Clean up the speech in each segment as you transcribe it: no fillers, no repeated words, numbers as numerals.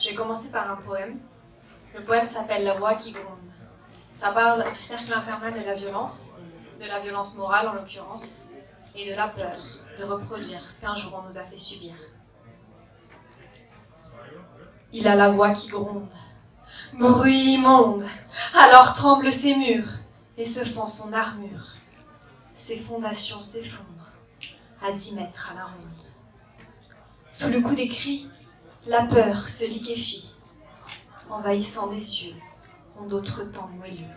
Je vais commencer par un poème. Le poème s'appelle La voix qui gronde. Ça parle du cercle infernal de la violence morale en l'occurrence, et de la peur de reproduire ce qu'un jour on nous a fait subir. Il a la voix qui gronde, bruit immonde, alors tremblent ses murs et se fend son armure. Ses fondations s'effondrent à 10 mètres à la ronde. Sous le coup des cris, la peur se liquéfie, envahissant des yeux en d'autres temps moelleux.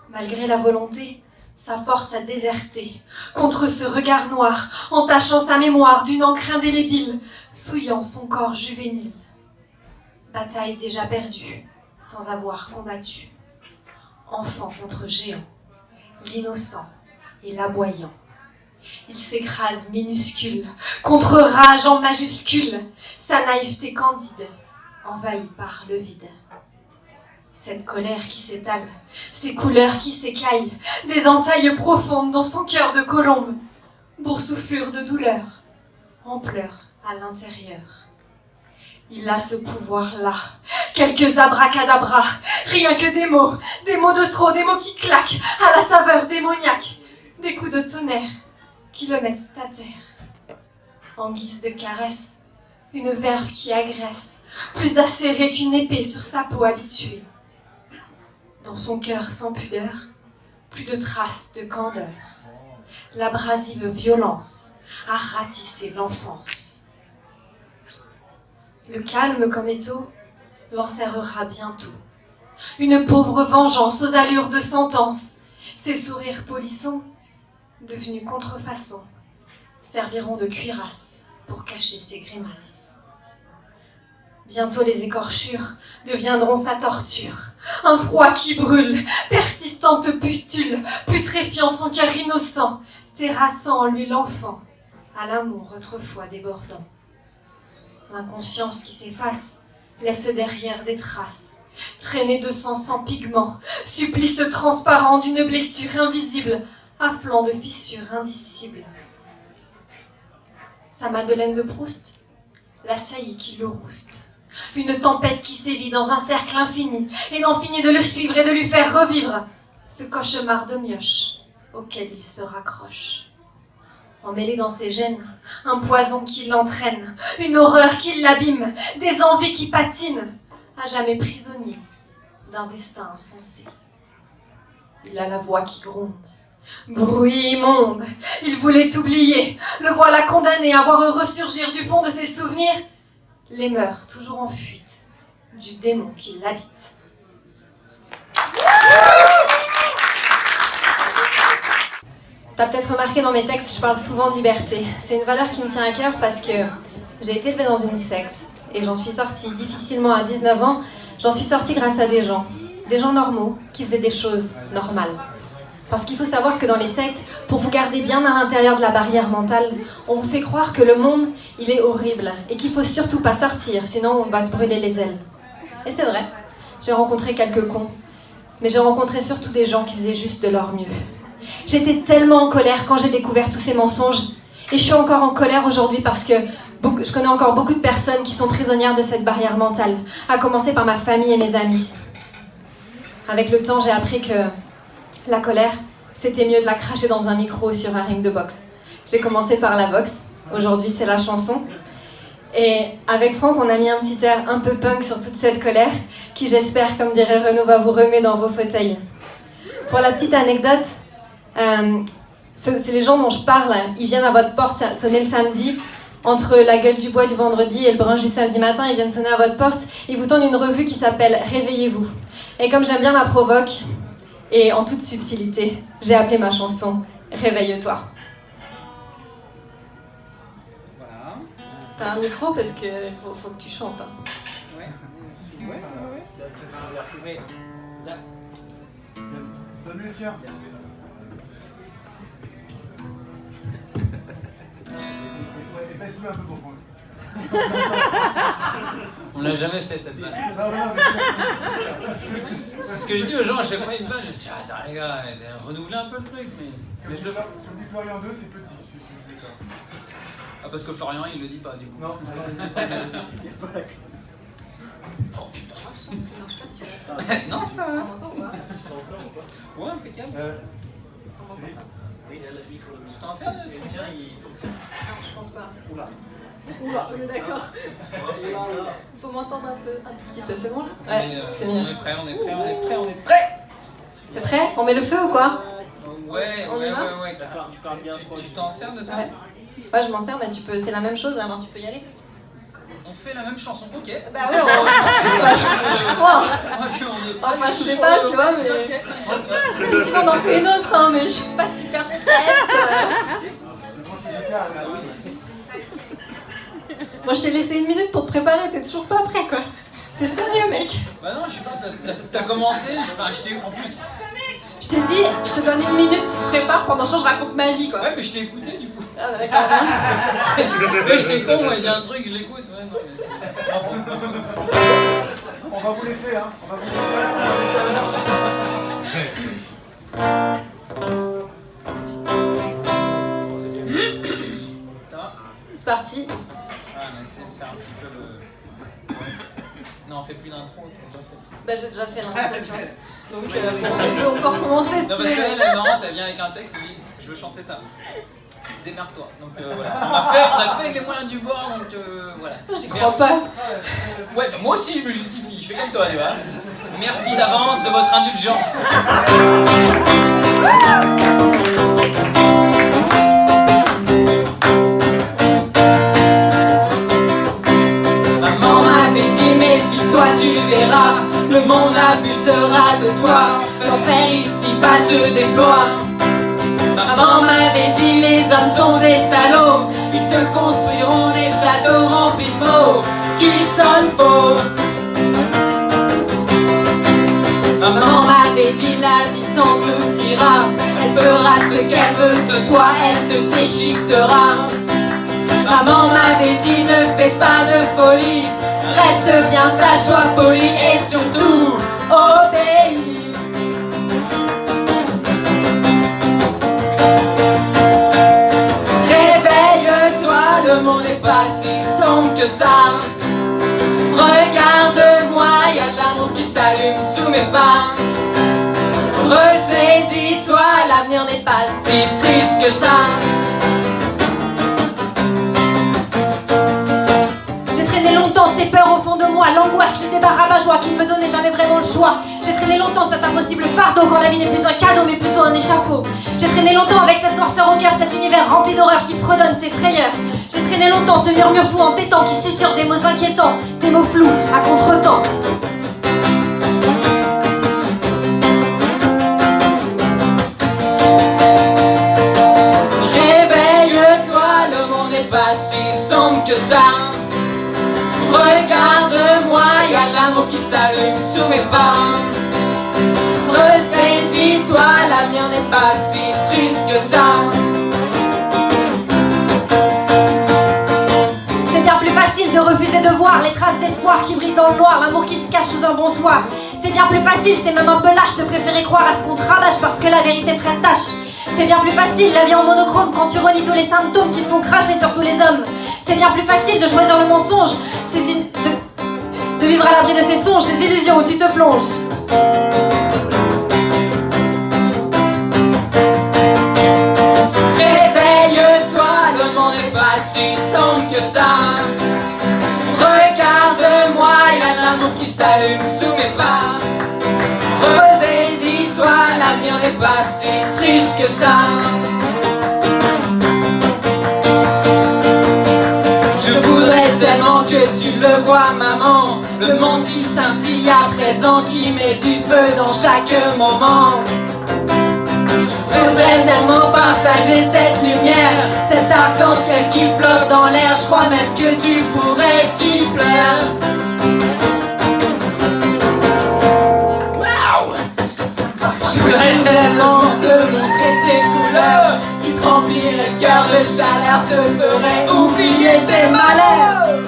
Malgré la volonté, sa force a déserté contre ce regard noir, entachant sa mémoire d'une encre indélébile, souillant son corps juvénile. Bataille déjà perdue, sans avoir combattu. Enfant contre géant, l'innocent et l'aboyant. Il s'écrase minuscule, contre rage en majuscule, sa naïveté candide, envahie par le vide. Cette colère qui s'étale, ces couleurs qui s'écaillent, des entailles profondes dans son cœur de colombe, boursouflure de douleur, en pleurs à l'intérieur. Il a ce pouvoir-là, quelques abracadabras, rien que des mots de trop, des mots qui claquent à la saveur démoniaque, des coups de tonnerre qui le mettent à terre. En guise de caresse, une verve qui agresse, plus acérée qu'une épée sur sa peau habituée. Dans son cœur sans pudeur, plus de traces de candeur. L'abrasive violence a ratissé l'enfance. Le calme comme étau l'enserrera bientôt. Une pauvre vengeance aux allures de sentence. Ses sourires polissons, devenus contrefaçons, serviront de cuirasse pour cacher ses grimaces. Bientôt les écorchures deviendront sa torture. Un froid qui brûle, persistante pustule, putréfiant son cœur innocent, terrassant en lui l'enfant, à l'amour autrefois débordant. L'inconscience qui s'efface laisse derrière des traces, traînées de sang sans pigment, supplice transparent d'une blessure invisible, à flanc de fissures indicibles. Sa Madeleine de Proust, la saillie qui le rouste. Une tempête qui sévit dans un cercle infini et n'en finit de le suivre et de lui faire revivre ce cauchemar de mioche auquel il se raccroche. Emmêlé dans ses gènes, un poison qui l'entraîne, une horreur qui l'abîme, des envies qui patinent, à jamais prisonnier d'un destin insensé. Il a la voix qui gronde, bruit immonde, il voulait oublier, le voilà condamné à voir ressurgir du fond de ses souvenirs les mœurs toujours en fuite du démon qui l'habite. T'as peut-être remarqué dans mes textes, je parle souvent de liberté. C'est une valeur qui me tient à cœur parce que j'ai été élevée dans une secte et j'en suis sortie difficilement à 19 ans. J'en suis sortie grâce à des gens normaux qui faisaient des choses normales. Parce qu'il faut savoir que dans les sectes, pour vous garder bien à l'intérieur de la barrière mentale, on vous fait croire que le monde, il est horrible et qu'il faut surtout pas sortir, sinon on va se brûler les ailes. Et c'est vrai, j'ai rencontré quelques cons, mais j'ai rencontré surtout des gens qui faisaient juste de leur mieux. J'étais tellement en colère quand j'ai découvert tous ces mensonges, et je suis encore en colère aujourd'hui parce que je connais encore beaucoup de personnes qui sont prisonnières de cette barrière mentale, à commencer par ma famille et mes amis. Avec le temps, j'ai appris que la colère, c'était mieux de la cracher dans un micro sur un ring de boxe. J'ai commencé par la boxe, aujourd'hui c'est la chanson. Et avec Franck, on a mis un petit air un peu punk sur toute cette colère, qui j'espère, comme dirait Renaud, va vous remuer dans vos fauteuils. Pour la petite anecdote, c'est les gens dont je parle, ils viennent à votre porte sonner le samedi, entre la gueule du bois du vendredi et le brunch du samedi matin, ils viennent sonner à votre porte, ils vous tendent une revue qui s'appelle « Réveillez-vous ». Et comme j'aime bien la provoque, et en toute subtilité, j'ai appelé ma chanson « Réveille-toi ». Voilà. T'as un micro parce qu'il faut que tu chantes. Hein. Ouais. Oui. Là. Donne-lui le tien. Et baisse-le un peu pour prendre. On l'a jamais fait cette vanne. C'est ce que je dis aux gens à chaque fois, ils me vanne. Je dis attends les gars, renouvelez un peu le truc. Mais je le... Comme dit Florian 2, c'est petit. Je fais ça. Ah parce que Florian il le dit pas du coup. Non, il n'y a pas la classe. Oh putain. Non, ça va. Ouais, impeccable. Tu t'en sers de ce truc? Je pense pas. Oula. Oula, on est d'accord. Faut m'entendre un tout petit peu, c'est bon là? Mais, C'est on mieux. est prêt. T'es prêt? On met le feu ou quoi? Ouais. On y va? Tu parles bien trop. Tu t'en sers de ça? Ouais. Ouais, je m'en sers, mais c'est la même chose, alors tu peux y aller. On fait la même chanson, ok. Bah ouais, enfin, je crois. Ok, on est Enfin, je sais pas, tu vois, mais... Si tu veux, on en fait une autre, hein, mais je suis pas super prête. Je branche les guitares, là. Moi, je t'ai laissé 1 minute pour te préparer, t'es toujours pas prêt, quoi. T'es sérieux, mec? Bah non, je sais pas, t'as commencé, en plus... Je t'ai dit, je te donne 1 minute, tu te prépares, pendant ce temps, je raconte ma vie, quoi. Ouais, mais je t'ai écouté, du coup. Ah, bah, d'accord. Ouais, j'étais con, moi, il y a un truc, je l'écoute. Ouais, non, mais c'est... On va vous laisser, hein. On va vous laisser. Ça va? C'est parti. Ah, on a essayé de faire un petit peu le... Non, on fait plus d'intro, t'as déjà fait le truc. Bah, j'ai déjà fait l'intro, tu vois. Donc, on peut encore commencer, si Non, tu parce veux. qu'elle est marrante, elle vient avec un texte, elle dit je veux chanter ça. Démerde-toi. Donc voilà. On a fait avec les moyens du bord, donc voilà. J'y crois Merci. pas. Ouais, bah, moi aussi je me justifie, je fais comme toi, tu vois. Merci d'avance de votre indulgence. Maman m'avait dit méfie-toi, tu verras, le monde abusera de toi. L'enfer ici pas se déploie. Maman m'avait dit les hommes sont des salauds, ils te construiront des châteaux remplis de mots qui sonnent faux. Maman m'avait dit la vie t'engloutira, elle fera ce qu'elle veut de toi, elle te déchiquetera. Maman m'avait dit ne fais pas de folie, reste bien sage, sois poli et surtout obéis. Réveille-toi, le monde n'est pas si sombre que ça. Regarde-moi, y'a de l'amour qui s'allume sous mes pas. Ressaisis-toi, l'avenir n'est pas si triste que ça. J'ai traîné longtemps ces peurs au fond de moi, l'angoisse, les débats rabat-joie qui ne me donnaient jamais vraiment le choix. J'ai traîné longtemps cet impossible fardeau quand la vie n'est plus un cadeau mais plutôt un échafaud. J'ai traîné longtemps avec cette noirceur au cœur, cet univers rempli d'horreur qui fredonne ses frayeurs. J'ai traîné longtemps ce murmure fou entêtant qui susurre des mots inquiétants, des mots flous à contre-temps. Réveille-toi, le monde n'est pas si sombre que ça. Regarde-moi, y'a de l'amour qui s'allume sous mes pas. Ressaisis-toi, l'avenir n'est pas si triste que ça. C'est bien plus facile de refuser de voir les traces d'espoir qui brillent dans le noir, l'amour qui se cache sous un bonsoir. C'est bien plus facile, c'est même un peu lâche de préférer croire à ce qu'on te rabâche parce que la vérité ferait tâche. C'est bien plus facile, la vie en monochrome, quand tu renies tous les symptômes qui te font cracher sur tous les hommes. C'est bien plus facile de choisir le mensonge, de vivre à l'abri de ces songes, ces illusions où tu te plonges. Réveille-toi, le monde n'est pas si sombre que ça. Regarde-moi, y'a de l'amour qui s'allume sous mes pas. Ressaisis-toi, l'avenir n'est pas si triste que ça. Je voudrais tellement que tu le vois, maman, le monde qui scintille à présent, qui met du feu dans chaque moment. Je voudrais tellement partager cette lumière, cet arc-en-ciel qui flotte dans l'air. Je crois même que tu pourrais, tu pleures. Waouh! Je voudrais tellement te montrer ces couleurs qui te rempliraient le cœur de chaleur, te ferait oublier tes malheurs.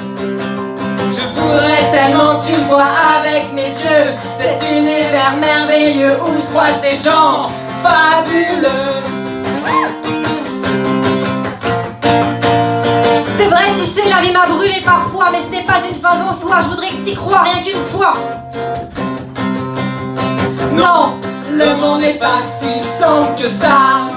Je voudrais tellement que tu le vois avec mes yeux, cet univers merveilleux où se croisent des gens fabuleux. C'est vrai, tu sais, la vie m'a brûlé parfois, mais ce n'est pas une fin en soi, je voudrais que t'y crois rien qu'une fois. Non, le monde n'est pas si sombre que ça.